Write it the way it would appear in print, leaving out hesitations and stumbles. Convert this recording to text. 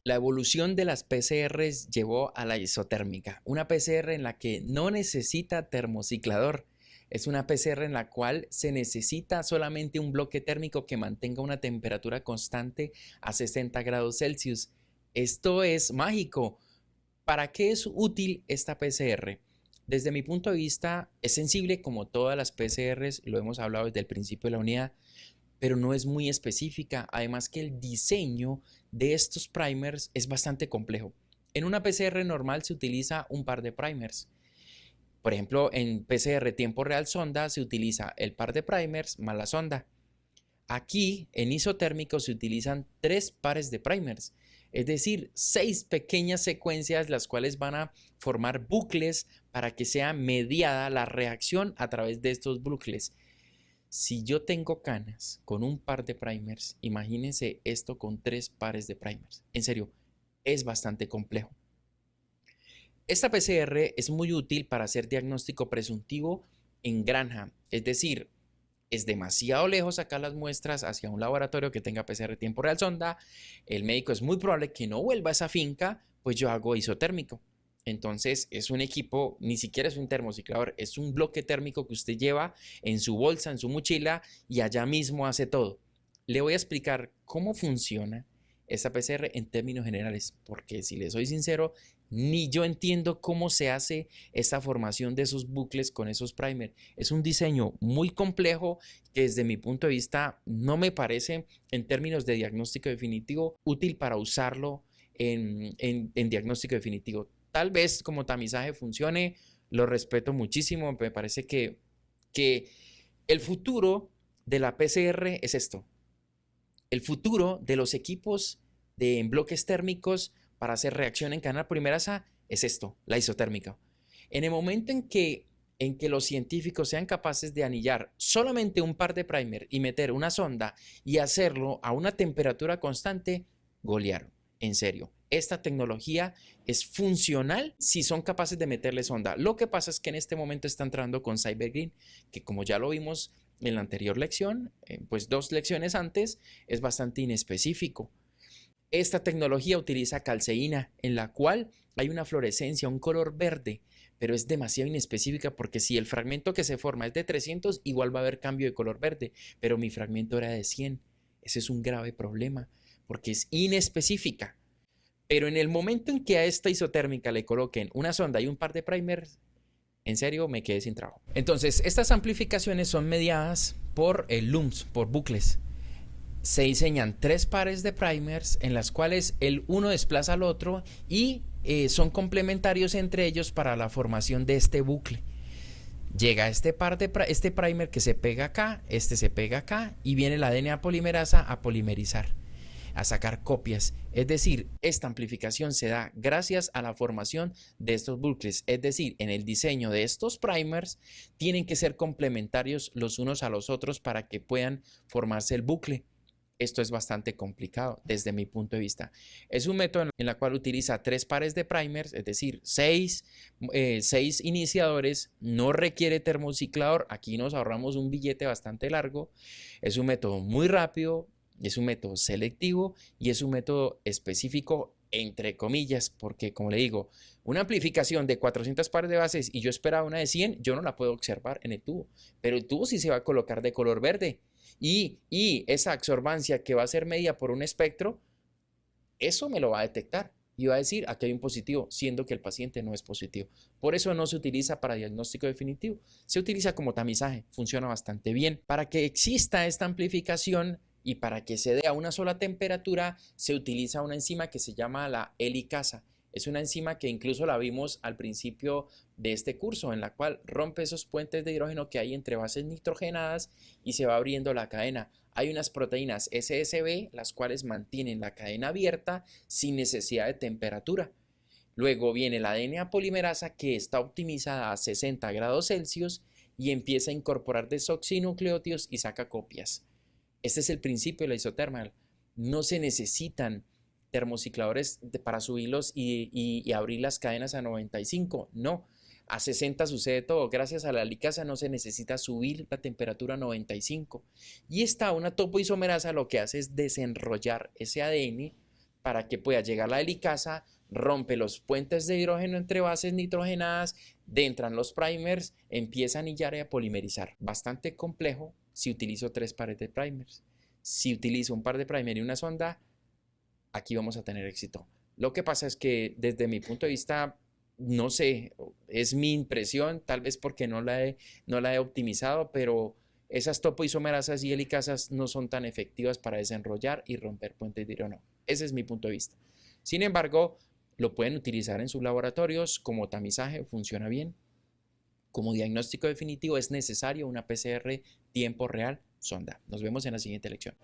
La evolución de las PCRs llevó a la isotérmica, una PCR en la que no necesita termociclador. Es una PCR en la cual se necesita solamente un bloque térmico que mantenga una temperatura constante a 60 grados Celsius. Esto es mágico. ¿Para qué es útil esta PCR? Desde mi punto de vista, es sensible como todas las PCRs, lo hemos hablado desde el principio de la unidad, pero no es muy específica. Además que el diseño de estos primers es bastante complejo. En una PCR normal se utiliza un par de primers. Por ejemplo, en PCR tiempo real sonda se utiliza el par de primers más la sonda. Aquí, en isotérmico, se utilizan 3 pares de primers, es decir, 6 pequeñas secuencias las cuales van a formar bucles para que sea mediada la reacción a través de estos bucles. Si yo tengo canas con un par de primers, imagínense esto con 3 pares de primers. En serio, es bastante complejo. Esta PCR es muy útil para hacer diagnóstico presuntivo en granja, es decir, es demasiado lejos sacar las muestras hacia un laboratorio que tenga PCR tiempo real sonda, el médico es muy probable que no vuelva a esa finca, pues yo hago isotérmico. Entonces es un equipo, ni siquiera es un termociclador, es un bloque térmico que usted lleva en su bolsa, en su mochila y allá mismo hace todo. Le voy a explicar cómo funciona esta PCR en términos generales, porque si le soy sincero, ni yo entiendo cómo se hace esta formación de esos bucles con esos primers. Es un diseño muy complejo que desde mi punto de vista no me parece en términos de diagnóstico definitivo útil para usarlo en diagnóstico definitivo. Tal vez como tamizaje funcione, lo respeto muchísimo, me parece que el futuro de la PCR es esto. El futuro de los equipos de bloques térmicos para hacer reacción en cadena polimerasa es esto, la isotérmica. En el momento en que los científicos sean capaces de anillar solamente un par de primer y meter una sonda y hacerlo a una temperatura constante, golearon. En serio, esta tecnología es funcional si son capaces de meterle sonda. Lo que pasa es que en este momento está entrando con CyberGreen, que como ya lo vimos en la anterior lección, pues 2 lecciones antes, es bastante inespecífico. Esta tecnología utiliza calceína, en la cual hay una fluorescencia, un color verde, pero es demasiado inespecífica porque si el fragmento que se forma es de 300, igual va a haber cambio de color verde, pero mi fragmento era de 100. Ese es un grave problema porque es inespecífica. Pero en el momento en que a esta isotérmica le coloquen una sonda y un par de primers, en serio me quedé sin trabajo. Entonces, estas amplificaciones son mediadas por looms, por bucles. Se diseñan 3 pares de primers en las cuales el uno desplaza al otro y son complementarios entre ellos para la formación de este bucle. Llega este primer que se pega acá, este se pega acá y viene la DNA polimerasa a polimerizar, a sacar copias. Es decir, esta amplificación se da gracias a la formación de estos bucles. Es decir, en el diseño de estos primers tienen que ser complementarios los unos a los otros para que puedan formarse el bucle. Esto es bastante complicado desde mi punto de vista. Es un método en el cual utiliza 3 pares de primers, es decir, 6 iniciadores, no requiere termociclador, aquí nos ahorramos un billete bastante largo, es un método muy rápido, es un método selectivo y es un método específico entre comillas, porque como le digo, una amplificación de 400 pares de bases y yo esperaba una de 100, yo no la puedo observar en el tubo, pero el tubo sí se va a colocar de color verde y esa absorbancia que va a ser medida por un espectro, eso me lo va a detectar y va a decir aquí hay un positivo, siendo que el paciente no es positivo. Por eso no se utiliza para diagnóstico definitivo, se utiliza como tamizaje, funciona bastante bien. Para que exista esta amplificación y para que se dé a una sola temperatura, se utiliza una enzima que se llama la helicasa. Es una enzima que incluso la vimos al principio de este curso, en la cual rompe esos puentes de hidrógeno que hay entre bases nitrogenadas y se va abriendo la cadena. Hay unas proteínas SSB, las cuales mantienen la cadena abierta sin necesidad de temperatura. Luego viene la DNA polimerasa que está optimizada a 60 grados Celsius y empieza a incorporar desoxinucleótidos y saca copias. Este es el principio de la isotermal. No se necesitan termocicladores para subirlos y abrir las cadenas a 95. No, a 60 sucede todo. Gracias a la helicasa no se necesita subir la temperatura a 95. Y esta una topoisomerasa lo que hace es desenrollar ese ADN para que pueda llegar la helicasa, rompe los puentes de hidrógeno entre bases nitrogenadas, entran los primers, empieza a anillar y a polimerizar. Bastante complejo si utilizo 3 pares de primers. Si utilizo un par de primer y una sonda, aquí vamos a tener éxito. Lo que pasa es que desde mi punto de vista, no sé, es mi impresión, tal vez porque no la he optimizado, pero esas topoisomerasas y helicasas no son tan efectivas para desenrollar y romper puentes de hidrógeno. Ese es mi punto de vista. Sin embargo, lo pueden utilizar en sus laboratorios como tamizaje, funciona bien. Como diagnóstico definitivo es necesario una PCR tiempo real sonda. Nos vemos en la siguiente lección.